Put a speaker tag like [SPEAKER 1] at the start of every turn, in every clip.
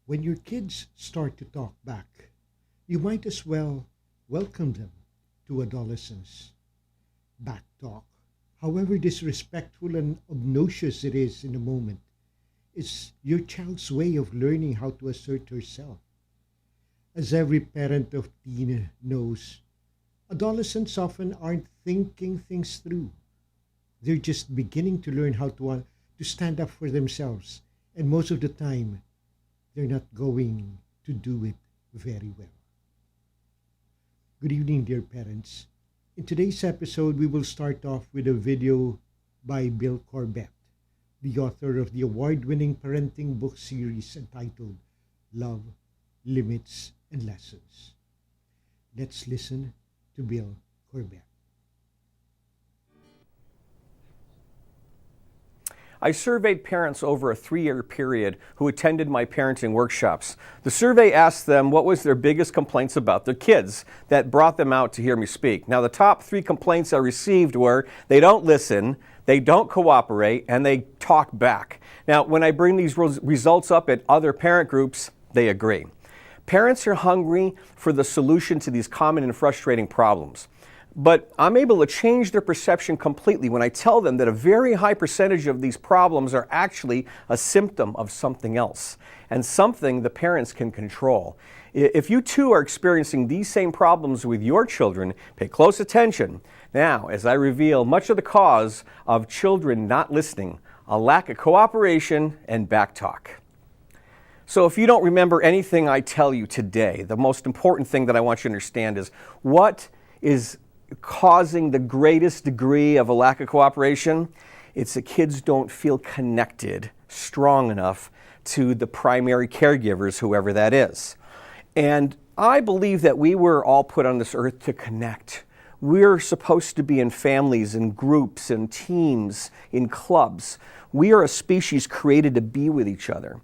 [SPEAKER 1] When your kids start to talk back, you might as well welcome them to adolescence. Back talk, however disrespectful and obnoxious it is in the moment, is your child's way of learning how to assert herself. As every parent of teen knows, adolescents often aren't thinking things through. They're just beginning to learn how to stand up for themselves, and most of the time, they're not going to do it very well. Good evening, dear parents. In today's episode, we will start off with a video by Bill Corbett, the author of the award winning parenting book series entitled Love, Limits, and Lessons. Let's listen to Bill Corbett.
[SPEAKER 2] I surveyed parents over a 3-year period who attended my parenting workshops. The survey asked them what was their biggest complaints about their kids that brought them out to hear me speak. Now, the top 3 complaints I received were they don't listen, they don't cooperate, and they talk back. Now, when I bring these results up at other parent groups, they agree. Parents are hungry for the solution to these common and frustrating problems. But I'm able to change their perception completely when I tell them that a very high percentage of these problems are actually a symptom of something else, and something the parents can control. If you too are experiencing these same problems with your children, pay close attention. Now, as I reveal much of the cause of children not listening, a lack of cooperation and backtalk. So if you don't remember anything I tell you today, the most important thing that I want you to understand is what is causing the greatest degree of a lack of cooperation. It's that kids don't feel connected strong enough to the primary caregivers, whoever that is. And I believe that we were all put on this earth to connect. We're supposed to be in families, in groups, in teams, in clubs. We are a species created to be with each other.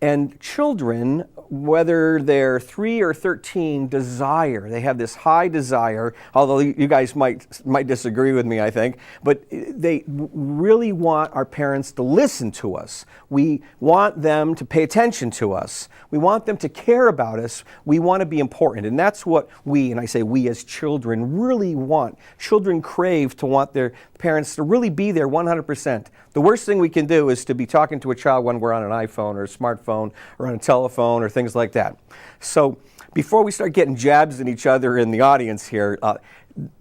[SPEAKER 2] And children, whether they're 3 or 13, they have this high desire, although you guys might disagree with me, I think, but they really want our parents to listen to us. We want them to pay attention to us. We want them to care about us. We want to be important. And that's what we, and I say we as children, really want. Children crave to want their parents to really be there 100%. The worst thing we can do is to be talking to a child when we're on an iPhone or a smartphone or on a telephone or things like that. So before we start getting jabs at each other in the audience here,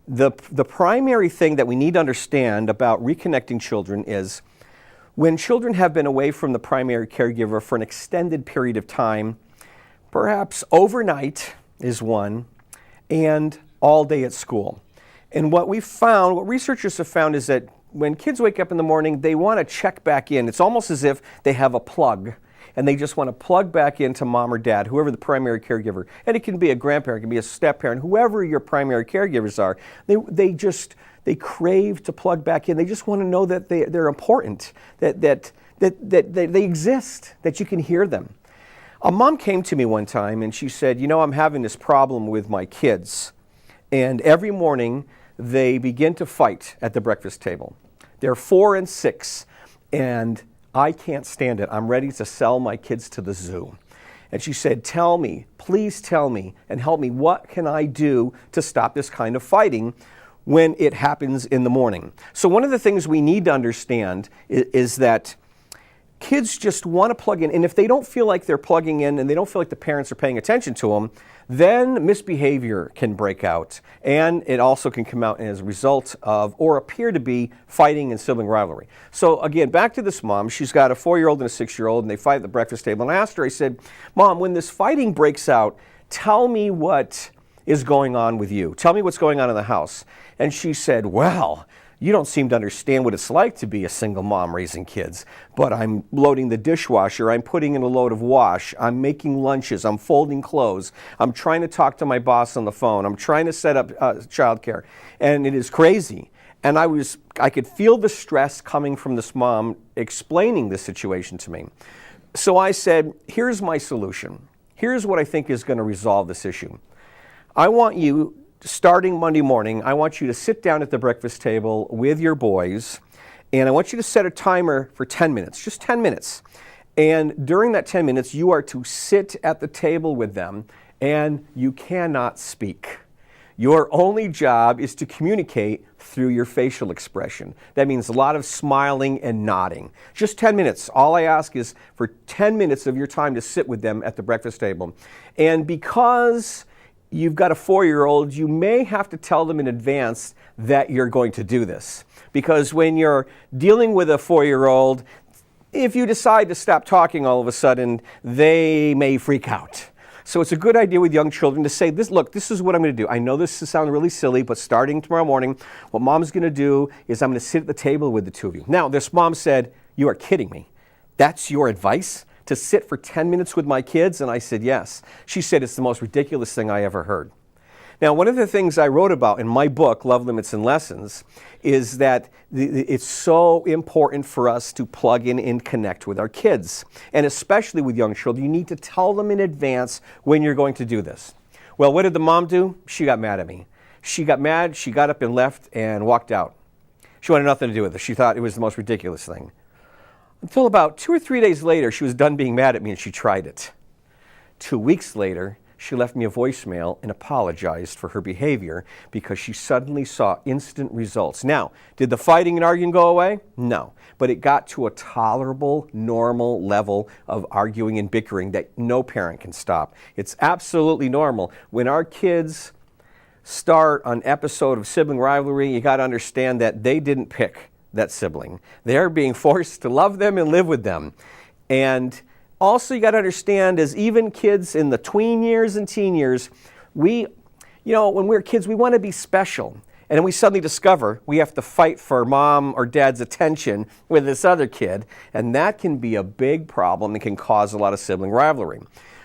[SPEAKER 2] the primary thing that we need to understand about reconnecting children is when children have been away from the primary caregiver for an extended period of time, perhaps overnight is one, and all day at school. And what researchers have found is that when kids wake up in the morning, they want to check back in. It's almost as if they have a plug, and they just want to plug back into mom or dad, whoever the primary caregiver. And it can be a grandparent, it can be a step-parent, whoever your primary caregivers are. They crave to plug back in. They just want to know that they're important, that they exist, that you can hear them. A mom came to me one time, and she said, I'm having this problem with my kids. And every morning, they begin to fight at the breakfast table. They're 4 and 6, and I can't stand it. I'm ready to sell my kids to the zoo. And she said, please tell me, and help me. What can I do to stop this kind of fighting when it happens in the morning? So one of the things we need to understand is that kids just want to plug in, and if they don't feel like they're plugging in and they don't feel like the parents are paying attention to them, then misbehavior can break out, and it also can come out as a result of, or appear to be, fighting and sibling rivalry. So again, back to this mom. She's got a 4-year-old and a 6-year-old, and they fight at the breakfast table. And I asked her, I said, Mom, when this fighting breaks out, tell me what is going on with you. Tell me what's going on in the house. And she said, well, you don't seem to understand what it's like to be a single mom raising kids. But I'm loading the dishwasher, I'm putting in a load of wash, I'm making lunches, I'm folding clothes, I'm trying to talk to my boss on the phone, I'm trying to set up childcare. And it is crazy. And I could feel the stress coming from this mom explaining this situation to me. So I said, here's my solution. Here's what I think is going to resolve this issue. I want you, starting Monday morning, I want you to sit down at the breakfast table with your boys, and I want you to set a timer for 10 minutes, just 10 minutes. And during that 10 minutes, you are to sit at the table with them, and you cannot speak. Your only job is to communicate through your facial expression. That means a lot of smiling and nodding. Just 10 minutes. All I ask is for 10 minutes of your time to sit with them at the breakfast table. And because you've got a 4-year-old, you may have to tell them in advance that you're going to do this. Because when you're dealing with a 4-year-old, if you decide to stop talking all of a sudden, they may freak out. So it's a good idea with young children to say, look, this is what I'm going to do. I know this sounds really silly, but starting tomorrow morning, what mom's going to do is I'm going to sit at the table with the two of you. Now, this mom said, you are kidding me. That's your advice? To sit for 10 minutes with my kids? And I said, yes. She said, it's the most ridiculous thing I ever heard. Now, one of the things I wrote about in my book, Love, Limits, and Lessons, is that it's so important for us to plug in and connect with our kids. And especially with young children, you need to tell them in advance when you're going to do this. Well, what did the mom do? She got mad at me. She got mad, she got up and left and walked out. She wanted nothing to do with it. She thought it was the most ridiculous thing. Until about 2 or 3 days later, she was done being mad at me and she tried it. 2 weeks later, she left me a voicemail and apologized for her behavior because she suddenly saw instant results. Now, did the fighting and arguing go away? No. But it got to a tolerable, normal level of arguing and bickering that no parent can stop. It's absolutely normal. When our kids start an episode of sibling rivalry, you got to understand that they didn't pick that sibling. They're being forced to love them and live with them. And also, you got to understand, as even kids in the tween years and teen years, when we're kids, we want to be special. And then we suddenly discover we have to fight for mom or dad's attention with this other kid. And that can be a big problem and can cause a lot of sibling rivalry.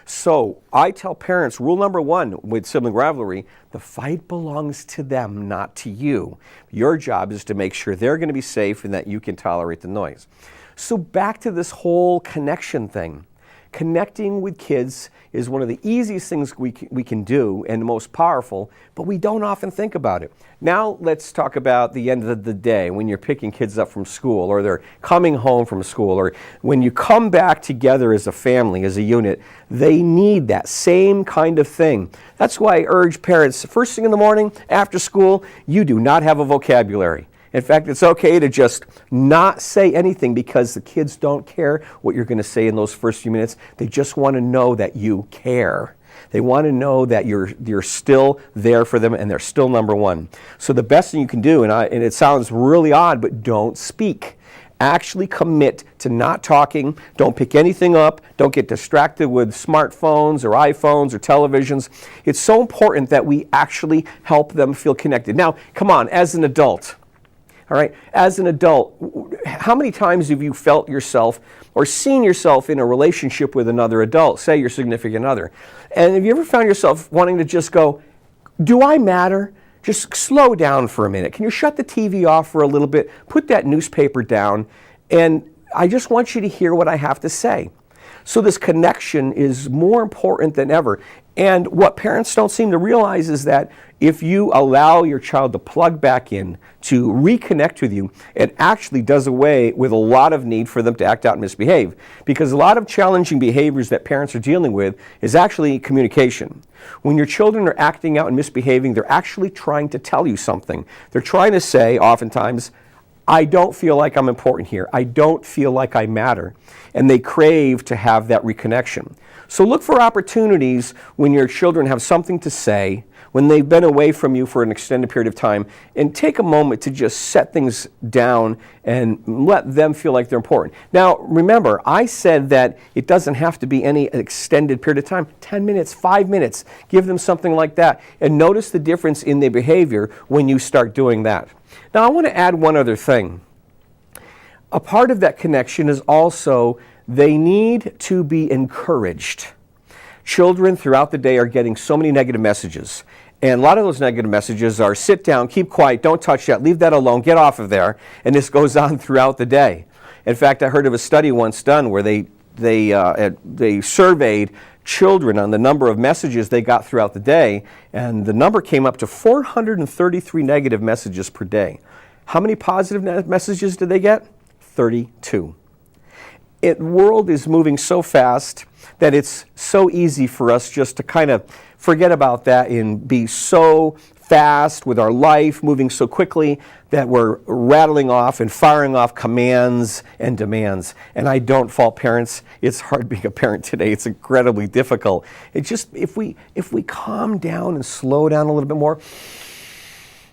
[SPEAKER 2] So I tell parents, rule number 1 with sibling rivalry, the fight belongs to them, not to you. Your job is to make sure they're going to be safe and that you can tolerate the noise. So back to this whole connection thing. Connecting with kids is one of the easiest things we can do and the most powerful, but we don't often think about it. Now let's talk about the end of the day when you're picking kids up from school or they're coming home from school or when you come back together as a family, as a unit, they need that same kind of thing. That's why I urge parents, first thing in the morning, after school, you do not have a vocabulary. In fact, it's okay to just not say anything because the kids don't care what you're going to say in those first few minutes. They just want to know that you care. They want to know that you're still there for them and they're still number one. So the best thing you can do, and it sounds really odd, but don't speak. Actually commit to not talking. Don't pick anything up. Don't get distracted with smartphones or iPhones or televisions. It's so important that we actually help them feel connected. Now, come on, as an adult, all right, as an adult, how many times have you felt yourself or seen yourself in a relationship with another adult, say your significant other? And have you ever found yourself wanting to just go, do I matter? Just slow down for a minute. Can you shut the TV off for a little bit? Put that newspaper down, and I just want you to hear what I have to say. So this connection is more important than ever. And what parents don't seem to realize is that if you allow your child to plug back in, to reconnect with you, it actually does away with a lot of need for them to act out and misbehave. Because a lot of challenging behaviors that parents are dealing with is actually communication. When your children are acting out and misbehaving, they're actually trying to tell you something. They're trying to say, oftentimes, I don't feel like I'm important here. I don't feel like I matter. And they crave to have that reconnection. So look for opportunities when your children have something to say, when they've been away from you for an extended period of time, and take a moment to just set things down and let them feel like they're important. Now, remember, I said that it doesn't have to be any extended period of time. 10 minutes, 5 minutes, give them something like that. And notice the difference in their behavior when you start doing that. Now, I want to add one other thing. A part of that connection is also they need to be encouraged. Children throughout the day are getting so many negative messages. And a lot of those negative messages are sit down, keep quiet, don't touch that, leave that alone, get off of there. And this goes on throughout the day. In fact, I heard of a study once done where they surveyed children on the number of messages they got throughout the day, and the number came up to 433 negative messages per day. How many positive messages did they get? 32. world is moving so fast that it's so easy for us just to kind of forget about that and be so fast with our life, moving so quickly that we're rattling off and firing off commands and demands. And I don't fault parents. It's hard being a parent today. It's incredibly difficult. It just, if we calm down and slow down a little bit more,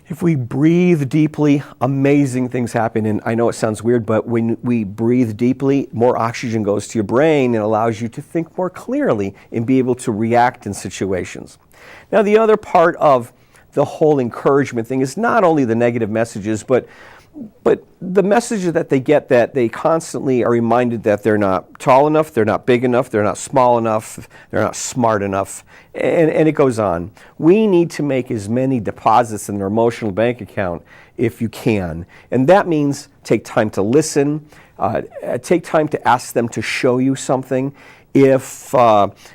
[SPEAKER 2] if we breathe deeply, amazing things happen. And I know it sounds weird, but when we breathe deeply, more oxygen goes to your brain and allows you to think more clearly and be able to react in situations. Now, the other part of the whole encouragement thing is not only the negative messages, but the messages that they get, that they constantly are reminded that they're not tall enough, they're not big enough, they're not small enough, they're not smart enough, and it goes on. We need to make as many deposits in their emotional bank account if you can. And that means take time to listen, take time to ask them to show you something. If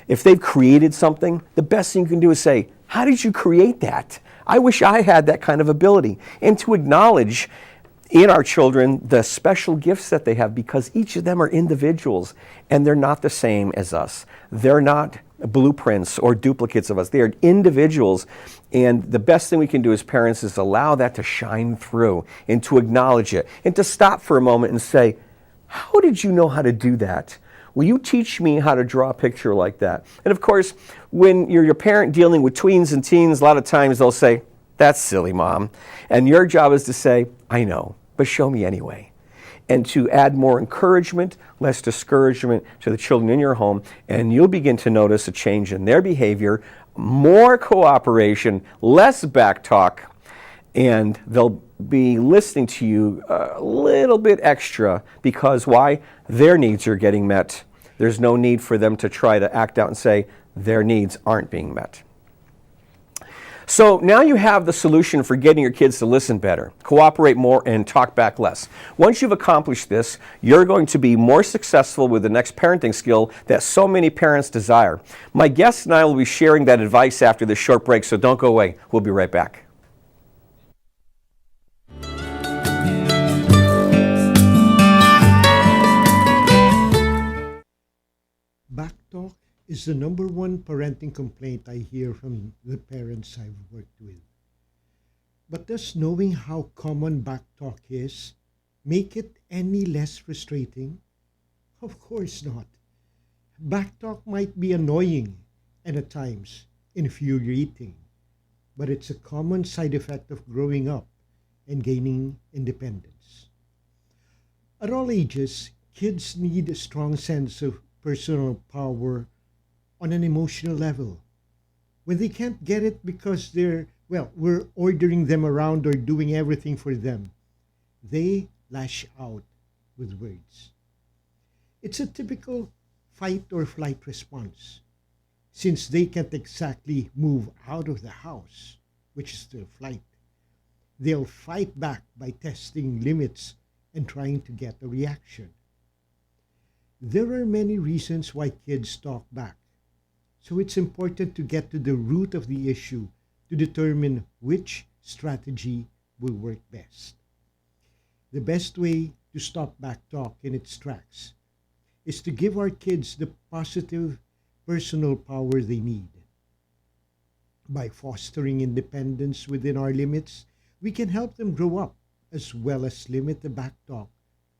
[SPEAKER 2] they've created something, the best thing you can do is say, how did you create that? I wish I had that kind of ability. And to acknowledge in our children the special gifts that they have, because each of them are individuals and they're not the same as us. They're not blueprints or duplicates of us. They are individuals, and the best thing we can do as parents is allow that to shine through and to acknowledge it and to stop for a moment and say, how did you know how to do that? Will you teach me how to draw a picture like that? And of course, when you're your parent dealing with tweens and teens, a lot of times they'll say, that's silly, Mom. And your job is to say, I know, but show me anyway. And to add more encouragement, less discouragement to the children in your home, and you'll begin to notice a change in their behavior, more cooperation, less back talk, and they'll be listening to you a little bit extra because why? Their needs are getting met. There's no need for them to try to act out and say their needs aren't being met. So now you have the solution for getting your kids to listen better, cooperate more, and talk back less. Once you've accomplished this, you're going to be more successful with the next parenting skill that so many parents desire. My guest and I will be sharing that advice after this short break, so don't go away. We'll be right back.
[SPEAKER 1] Backtalk is the number one parenting complaint I hear from the parents I've worked with. But does knowing how common backtalk is make it any less frustrating? Of course not. Backtalk might be annoying and at times infuriating, but it's a common side effect of growing up and gaining independence. At all ages, kids need a strong sense of personal power on an emotional level. When they can't get it because we're ordering them around or doing everything for them, they lash out with words. It's a typical fight or flight response. Since they can't exactly move out of the house, which is their flight, they'll fight back by testing limits and trying to get a reaction. There are many reasons why kids talk back. So it's important to get to the root of the issue to determine which strategy will work best. The best way to stop backtalk in its tracks is to give our kids the positive personal power they need. By fostering independence within our limits, we can help them grow up as well as limit the backtalk,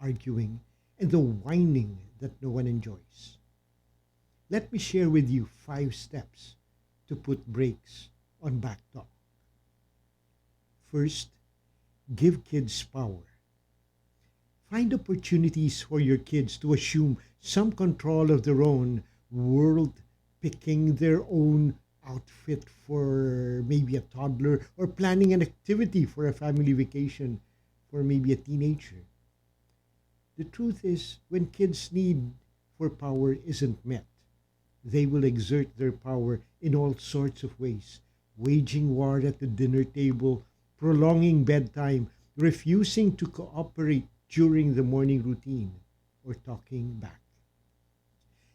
[SPEAKER 1] arguing, and the whining that no one enjoys. Let me share with you 5 steps to put brakes on backtalk. First, give kids power. Find opportunities for your kids to assume some control of their own world, picking their own outfit for maybe a toddler or planning an activity for a family vacation for maybe a teenager. The truth is, when kids' need for power isn't met, they will exert their power in all sorts of ways, waging war at the dinner table, prolonging bedtime, refusing to cooperate during the morning routine, or talking back.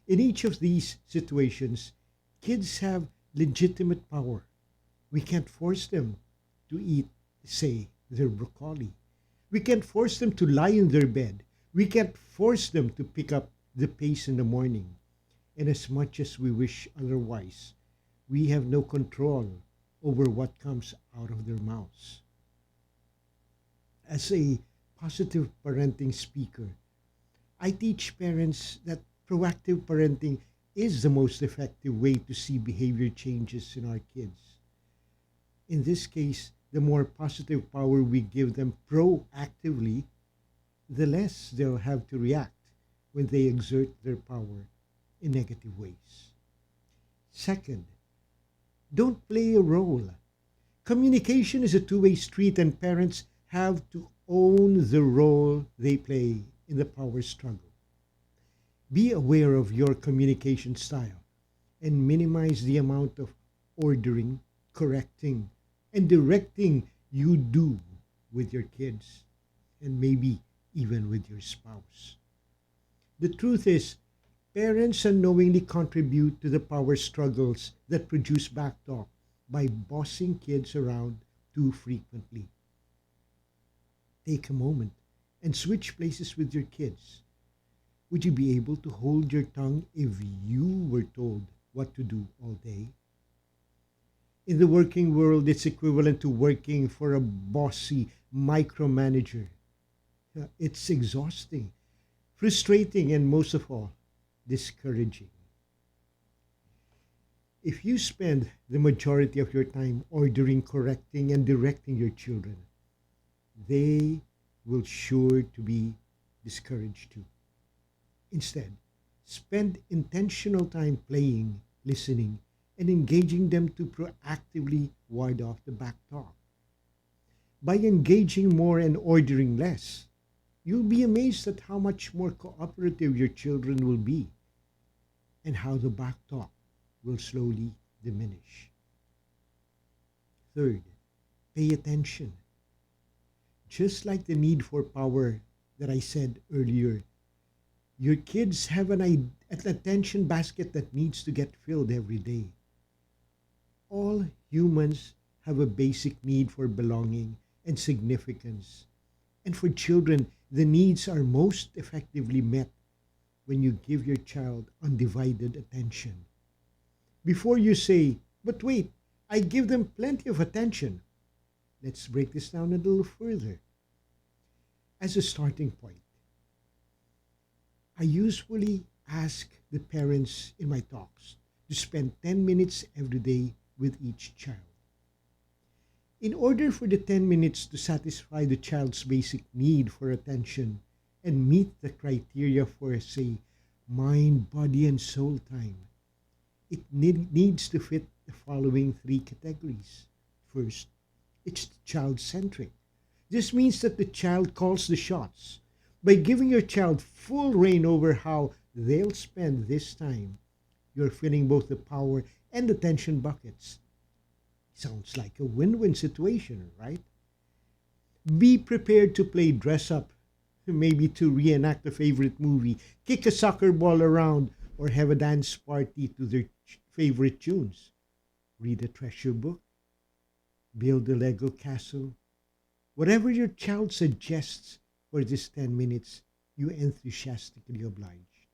[SPEAKER 1] In each of these situations, kids have legitimate power. We can't force them to eat, say, their broccoli. We can't force them to lie in their bed. We can't force them to pick up the pace in the morning, and as much as we wish otherwise, we have no control over what comes out of their mouths. As a positive parenting speaker, I teach parents that proactive parenting is the most effective way to see behavior changes in our kids. In this case, the more positive power we give them proactively, the less they'll have to react when they exert their power in negative ways. Second, don't play a role. Communication is a two-way street, and parents have to own the role they play in the power struggle. Be aware of your communication style and minimize the amount of ordering, correcting, and directing you do with your kids, and maybe even with your spouse. The truth is, parents unknowingly contribute to the power struggles that produce backtalk by bossing kids around too frequently. Take a moment and switch places with your kids. Would you be able to hold your tongue if you were told what to do all day? In the working world, it's equivalent to working for a bossy micromanager. It's exhausting, frustrating, and most of all, discouraging. If you spend the majority of your time ordering, correcting, and directing your children, they will sure to be discouraged too. Instead, spend intentional time playing, listening, and engaging them to proactively ward off the back talk. By engaging more and ordering less, you'll be amazed at how much more cooperative your children will be and how the back talk will slowly diminish. Third, pay attention. Just like the need for power that I said earlier, your kids have an attention basket that needs to get filled every day. All humans have a basic need for belonging and significance. And for children, the needs are most effectively met when you give your child undivided attention. Before you say, but wait, I give them plenty of attention, let's break this down a little further. As a starting point, I usually ask the parents in my talks to spend 10 minutes every day with each child. In order for the 10 minutes to satisfy the child's basic need for attention and meet the criteria for, say, mind, body, and soul time, it needs to fit the following three categories. First, it's child-centric. This means that the child calls the shots. By giving your child full reign over how they'll spend this time, you're filling both the power and attention buckets. Sounds like a win-win situation, right? Be prepared to play dress up, maybe to reenact a favorite movie, kick a soccer ball around, or have a dance party to their favorite tunes. Read a treasure book, build a Lego castle. Whatever your child suggests for this 10 minutes, you enthusiastically oblige.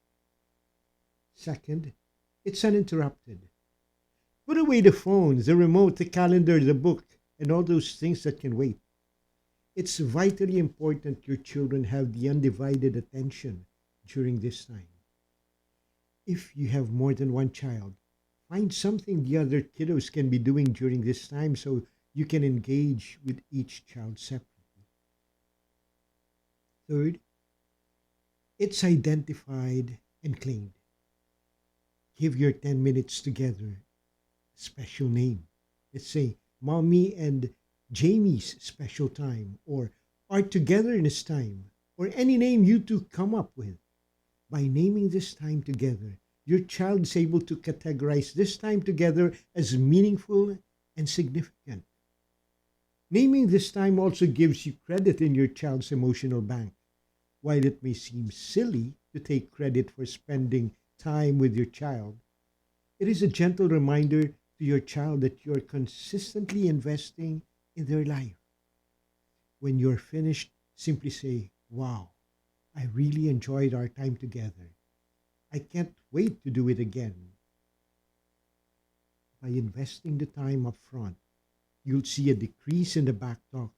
[SPEAKER 1] Second, it's uninterrupted. Put away the phone, the remote, the calendar, the book, and all those things that can wait. It's vitally important your children have the undivided attention during this time. If you have more than one child, find something the other kiddos can be doing during this time so you can engage with each child separately. Third, it's identified and claimed. Give your 10 minutes together a special name. Let's say Mommy and Jamie's special time, or our togetherness time, or any name you two come up with. By naming this time together, your child is able to categorize this time together as meaningful and significant. Naming this time also gives you credit in your child's emotional bank. While it may seem silly to take credit for spending time with your child, it is a gentle reminder to your child that you're consistently investing in their life. When you're finished, simply say, wow, I really enjoyed our time together. I can't wait to do it again. By investing the time up front, you'll see a decrease in the backtalk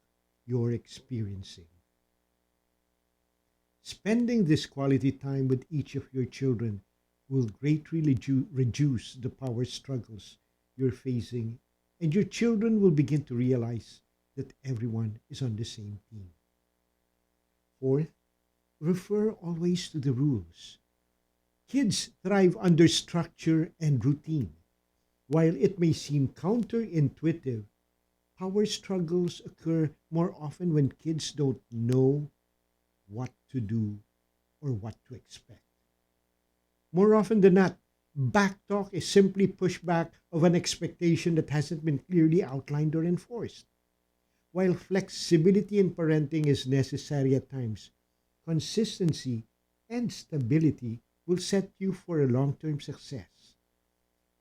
[SPEAKER 1] you're experiencing. Spending this quality time with each of your children will greatly reduce the power struggles you're facing, and your children will begin to realize that everyone is on the same team. Fourth, refer always to the rules. Kids thrive under structure and routine. While it may seem counterintuitive, power struggles occur more often when kids don't know what to do or what to expect. More often than not, backtalk is simply pushback of an expectation that hasn't been clearly outlined or enforced. While flexibility in parenting is necessary at times, consistency and stability will set you for a long term success.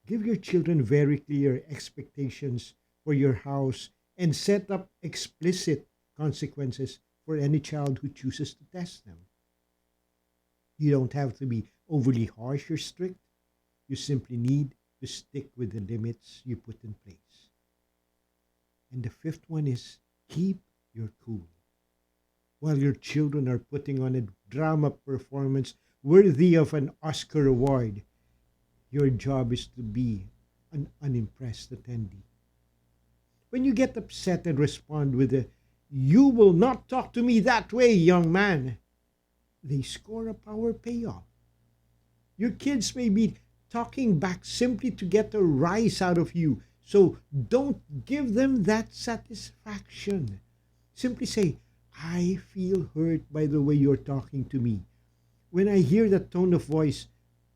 [SPEAKER 1] Give your children very clear expectations for your house and set up explicit consequences for any child who chooses to test them. You don't have to be overly harsh or strict. You simply need to stick with the limits you put in place. And the fifth one is keep your cool. While your children are putting on a drama performance worthy of an Oscar award, your job is to be an unimpressed attendee. When you get upset and respond with a, "You will not talk to me that way, young man," they score a power payoff. Your kids may be talking back simply to get a rise out of you, so don't give them that satisfaction. Simply say, "I feel hurt by the way you're talking to me. When I hear that tone of voice,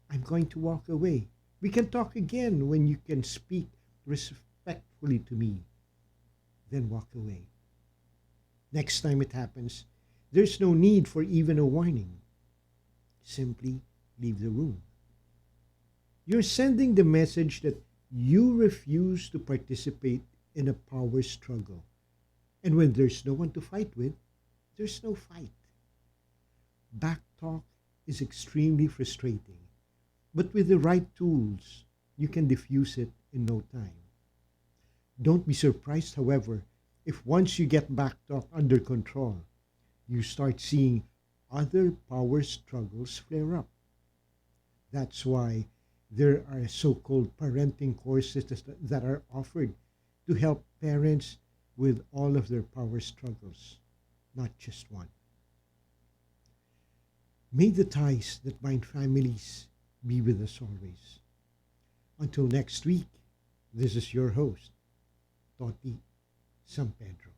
[SPEAKER 1] I'm going to walk away. We can talk again when you can speak respectfully to me." Then walk away. Next time it happens, there's no need for even a warning. Simply leave the room. You're sending the message that you refuse to participate in a power struggle. And when there's no one to fight with, there's no fight. Backtalk is extremely frustrating, but with the right tools, you can diffuse it in no time. Don't be surprised, however, if once you get backtalk under control, you start seeing other power struggles flare up. That's why there are so-called parenting courses that are offered to help parents with all of their power struggles, not just one. May the ties that bind families be with us always. Until next week, this is your host, Toti San Pedro.